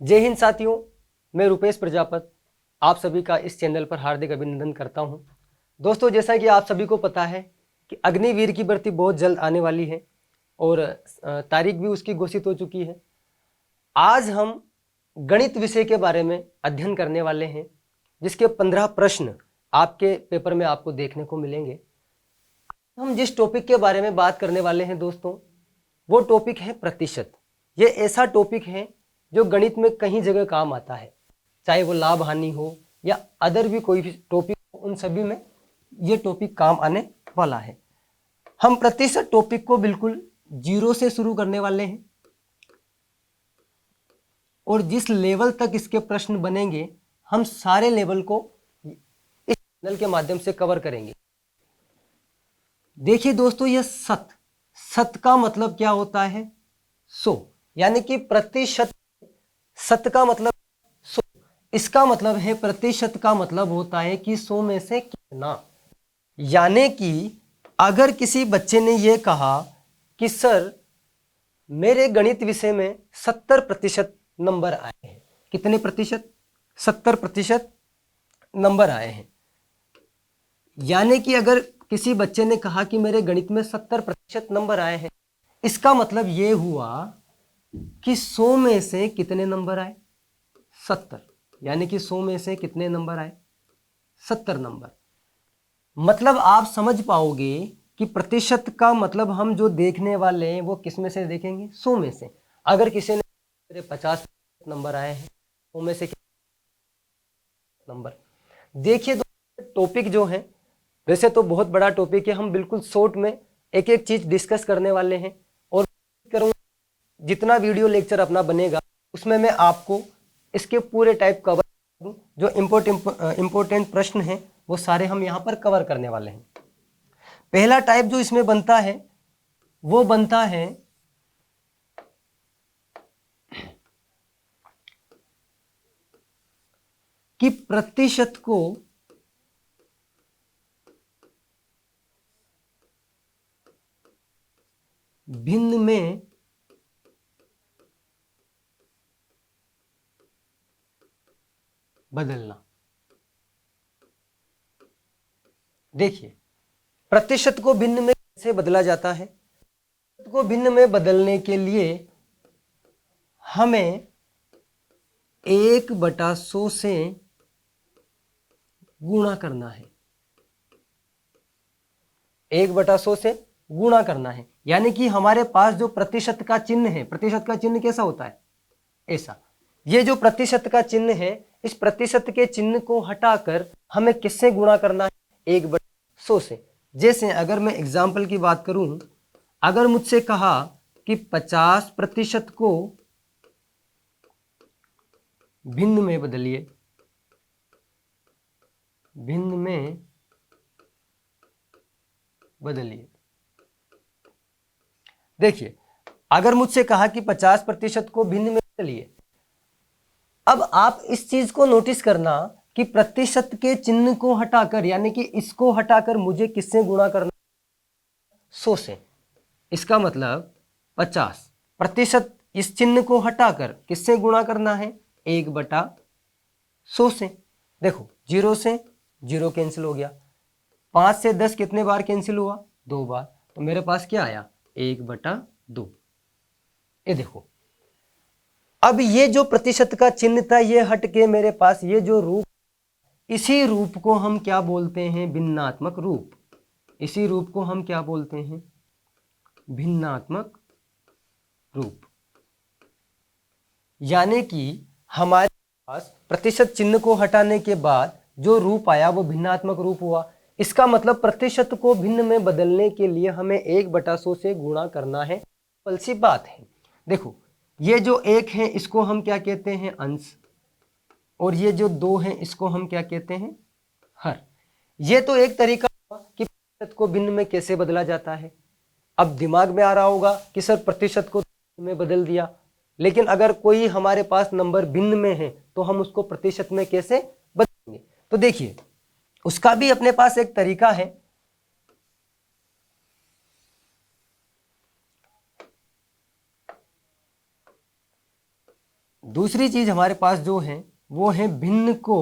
जय हिंद साथियों, मैं रुपेश प्रजापत आप सभी का इस चैनल पर हार्दिक अभिनंदन करता हूं। दोस्तों, जैसा कि आप सभी को पता है कि अग्निवीर की भर्ती बहुत जल्द आने वाली है और तारीख भी उसकी घोषित हो चुकी है। आज हम गणित विषय के बारे में अध्ययन करने वाले हैं, जिसके 15 प्रश्न आपके पेपर में आपको देखने को मिलेंगे। हम जिस टॉपिक के बारे में बात करने वाले हैं दोस्तों, वो टॉपिक है प्रतिशत। ये ऐसा टॉपिक है जो गणित में कहीं जगह काम आता है, चाहे वो लाभ हानि हो या अदर भी कोई भी टॉपिक हो, उन सभी में ये टॉपिक काम आने वाला है। हम प्रतिशत टॉपिक को बिल्कुल जीरो से शुरू करने वाले हैं और जिस लेवल तक इसके प्रश्न बनेंगे हम सारे लेवल को इस चैनल के माध्यम से कवर करेंगे। देखिए दोस्तों, यह सत का मतलब क्या होता है? 100, यानी कि प्रतिशत। सत का मतलब 100, इसका मतलब है प्रतिशत का मतलब होता है कि 100 में से कितना। यानी कि अगर किसी बच्चे ने यह कहा कि सर मेरे गणित विषय में 70% नंबर आए हैं। कितने प्रतिशत? 70% नंबर आए हैं। यानी कि अगर किसी बच्चे ने कहा कि मेरे गणित में 70% नंबर आए हैं, इसका मतलब यह हुआ कि 100 में से कितने नंबर आए? 70। यानी कि 100 में से कितने नंबर आए? 70 नंबर। मतलब आप समझ पाओगे कि प्रतिशत का मतलब हम जो देखने वाले हैं वो किस में से देखेंगे? 100 में से। अगर किसी ने 50 नंबर आए हैं, 100 में से नंबर। देखिए टॉपिक जो है वैसे तो बहुत बड़ा टॉपिक है, हम बिल्कुल शॉर्ट में एक एक चीज डिस्कस करने वाले हैं और करूँगा जितना वीडियो लेक्चर अपना बनेगा उसमें मैं आपको इसके पूरे टाइप कवर करूँ। जो इम्पोर्टेंट प्रश्न हैं वो सारे हम यहाँ पर कवर करने वाले हैं। पहला टाइप जो इसमें बनता है वो बनता है कि प्रतिशत को भिन्न में बदलना। देखिए, प्रतिशत को भिन्न में कैसे बदला जाता है? प्रतिशत को भिन्न में बदलने के लिए हमें 1/100 से गुणा करना है। 1/100 से गुणा करना है। यानी कि हमारे पास जो प्रतिशत का चिन्ह है, प्रतिशत का चिन्ह कैसा होता है? ऐसा। ये जो प्रतिशत का चिन्ह है, इस प्रतिशत के चिन्ह को हटाकर हमें किससे गुणा करना है? 1/100 से। जैसे अगर मैं एग्जाम्पल की बात करूं, अगर मुझसे कहा कि 50% को भिन्न में बदलिए, भिन्न में बदलिए। देखिए, अगर मुझसे कहा कि 50% को भिन्न में बदलिए, अब आप इस चीज को नोटिस करना कि प्रतिशत के चिन्ह को हटाकर, यानी कि इसको हटाकर मुझे किससे गुणा करना? 100 से। इसका मतलब 50%, इस चिन्ह को हटाकर किससे गुणा करना है? 1/100 से। देखो, 0 से 0 कैंसिल हो गया, 5 से 10 कितने बार कैंसिल हुआ? 2 बार। तो मेरे पास क्या आया? 1/2। ये देखो, अब ये जो प्रतिशत का चिन्ह था ये हट के मेरे पास ये जो रूप, इसी रूप को हम क्या बोलते हैं? भिन्नात्मक रूप। इसी रूप को हम क्या बोलते हैं? भिन्नात्मक रूप। यानी कि हमारे पास प्रतिशत चिन्ह को हटाने के बाद जो रूप आया वो भिन्नात्मक रूप हुआ। इसका मतलब प्रतिशत को भिन्न में बदलने के लिए हमें 1/100 से गुणा करना है। सिंपल सी बात है। देखो, ये जो 1 है इसको हम क्या कहते हैं? अंश। और ये जो 2 है इसको हम क्या कहते हैं? हर। ये तो एक तरीका हुआ कि प्रतिशत को भिन्न में कैसे बदला जाता है। अब दिमाग में आ रहा होगा कि सर प्रतिशत को में बदल दिया, लेकिन अगर कोई हमारे पास नंबर भिन्न में है तो हम उसको प्रतिशत में कैसे बदलेंगे? तो देखिए, उसका भी अपने पास एक तरीका है। दूसरी चीज हमारे पास जो है वो है भिन्न को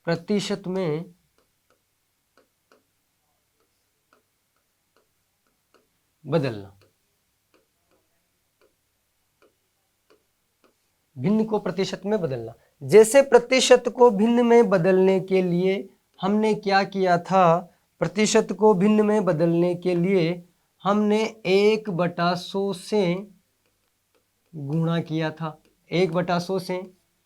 प्रतिशत में बदलना। भिन्न को प्रतिशत में बदलना, जैसे प्रतिशत को भिन्न में बदलने के लिए हमने क्या किया था, प्रतिशत को भिन्न में बदलने के लिए हमने 1/100 से गुणा किया था, 1/100 से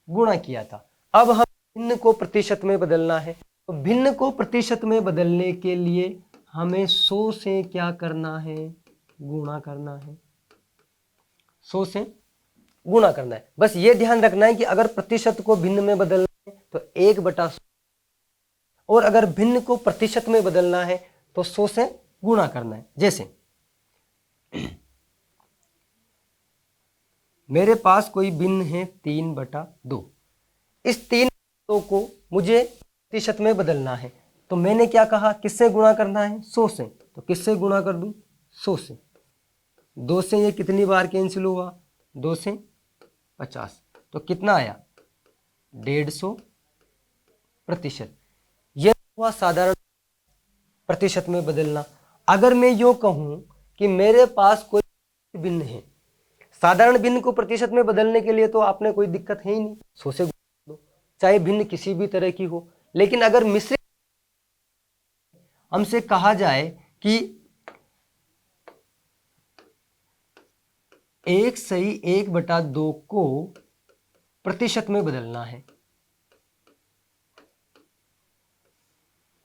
गुणा किया था। अब हम भिन्न को प्रतिशत में बदलना है, तो भिन्न को प्रतिशत में बदलने के लिए हमें 100 से क्या करना है, गुणा करना है, 100 से गुणा करना है। बस ये ध्यान रखना है कि अगर प्रतिशत को भिन्न में बदलना है तो 1/100, और अगर भिन्न को प्रतिशत में बदलना है तो 100 से गुणा करना है। जैसे मेरे पास कोई भिन्न है 3/2, इस 3/2 को मुझे प्रतिशत में बदलना है, तो मैंने क्या कहा, किससे गुणा करना है, 100 से। तो किससे गुणा कर दूं, 100 से। 2 से ये कितनी बार कैंसिल हुआ, 2 से 50, तो कितना आया, 150 प्रतिशत। यह हुआ साधारण प्रतिशत में बदलना। अगर मैं यूं कहूं कि मेरे पास कोई भिन्न है, साधारण भिन्न को प्रतिशत में बदलने के लिए तो आपने कोई दिक्कत है ही नहीं, 100 से गुणा दो, चाहे भिन्न किसी भी तरह की हो। लेकिन अगर मिश्रित हमसे कहा जाए कि 1/2 को प्रतिशत में बदलना है,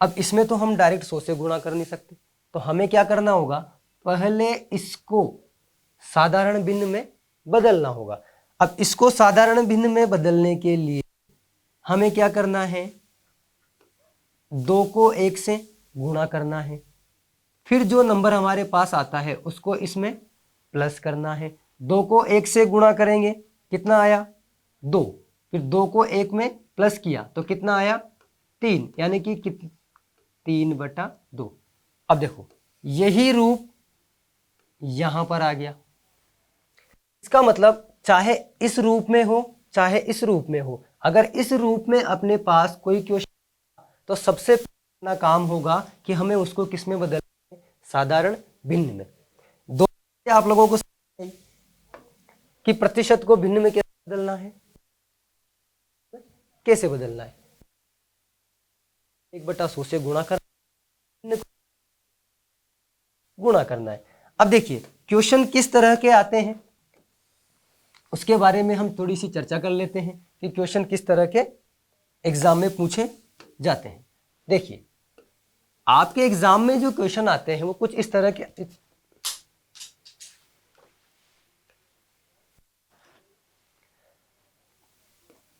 अब इसमें तो हम डायरेक्ट 100 से गुणा कर नहीं सकते, तो हमें क्या करना होगा, पहले इसको साधारण भिन्न में बदलना होगा। अब इसको साधारण भिन्न में बदलने के लिए हमें क्या करना है, 2 को 1 से गुणा करना है, फिर जो नंबर हमारे पास आता है उसको इसमें प्लस करना है। 2 को 1 से गुणा करेंगे, कितना आया, 2, फिर 2 को 1 में प्लस किया तो कितना आया, 3, यानी कि 3/2। अब देखो यही रूप यहां पर आ गया। इसका मतलब चाहे इस रूप में हो चाहे इस रूप में हो, अगर इस रूप में अपने पास कोई क्वेश्चन तो सबसे पहला काम होगा कि हमें उसको किस में बदलना है, साधारण भिन्न में। दो आप लोगों को कि प्रतिशत को भिन्न में कैसे बदलना है, कैसे बदलना है, 1/100 से गुणा करना है। अब देखिए क्वेश्चन किस तरह के आते हैं उसके बारे में हम थोड़ी सी चर्चा कर लेते हैं कि क्वेश्चन किस तरह के एग्जाम में पूछे जाते हैं। देखिए आपके एग्जाम में जो क्वेश्चन आते हैं वो कुछ इस तरह के,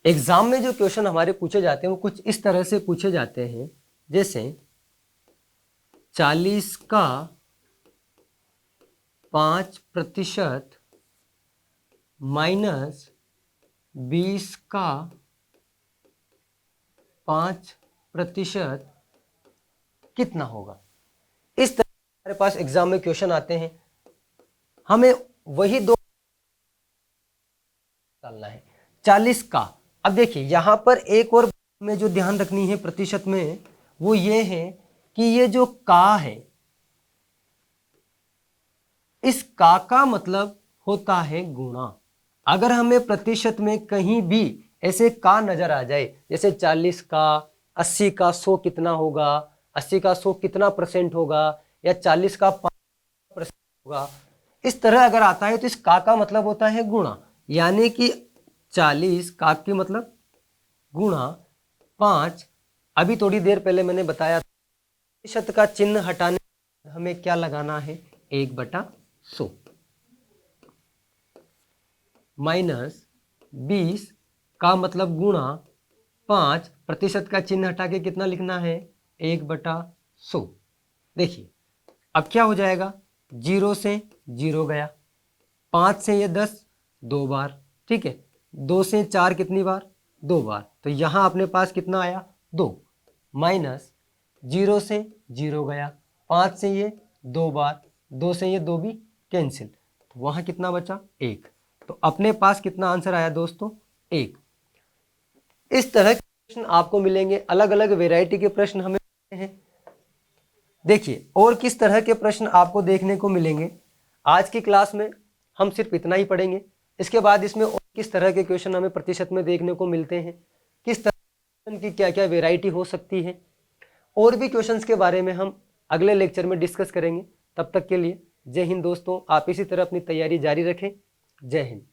एग्जाम में जो क्वेश्चन हमारे पूछे जाते हैं वो कुछ इस तरह से पूछे जाते हैं, जैसे 40 का 5% माइनस 20 का 5% कितना होगा। इस तरह हमारे पास एग्जाम में क्वेश्चन आते हैं, हमें वही दो निकालना है। 40 का, अब देखिए यहां पर एक और में जो ध्यान रखनी है प्रतिशत में वो ये है कि ये जो का है, इस का मतलब होता है गुणा। अगर हमें प्रतिशत में कहीं भी ऐसे का नजर आ जाए, जैसे 40 का 80 का 100 कितना होगा, 80 का 100 कितना % होगा, या 40 का 5% होगा, इस तरह अगर आता है तो इस का मतलब होता है गुणा। यानी कि 40 का की मतलब गुणा 5। अभी थोड़ी देर पहले मैंने बताया प्रतिशत का चिन्ह हटाने हमें क्या लगाना है, 1/100 माइनस 20 का मतलब गुणा 5, प्रतिशत का चिन्ह हटा के कितना लिखना है, 1/100। देखिए अब क्या हो जाएगा, 0 से 0 गया, 5 से ये 10 2 बार, ठीक है, 2 से 4 कितनी बार, 2 बार, तो यहां अपने पास कितना आया, 2, माइनस 0 से 0 गया, 5 से ये 2 बार, 2 से ये 2 भी कैंसिल, तो वहाँ कितना बचा 1। तो अपने पास कितना आंसर आया दोस्तों 1। इस तरह के प्रश्न आपको मिलेंगे, अलग अलग वेराइटी के प्रश्न हमें मिलते हैं। देखिए और किस तरह के प्रश्न आपको देखने को मिलेंगे, आज की क्लास में हम सिर्फ इतना ही पढ़ेंगे। इसके बाद इसमें और किस तरह के क्वेश्चन हमें प्रतिशत में देखने को मिलते हैं, किस तरह की क्या क्या वेराइटी हो सकती है, और भी क्वेश्चंस के बारे में हम अगले लेक्चर में डिस्कस करेंगे। तब तक के लिए जय हिंद दोस्तों, आप इसी तरह अपनी तैयारी जारी रखें। जय हिंद।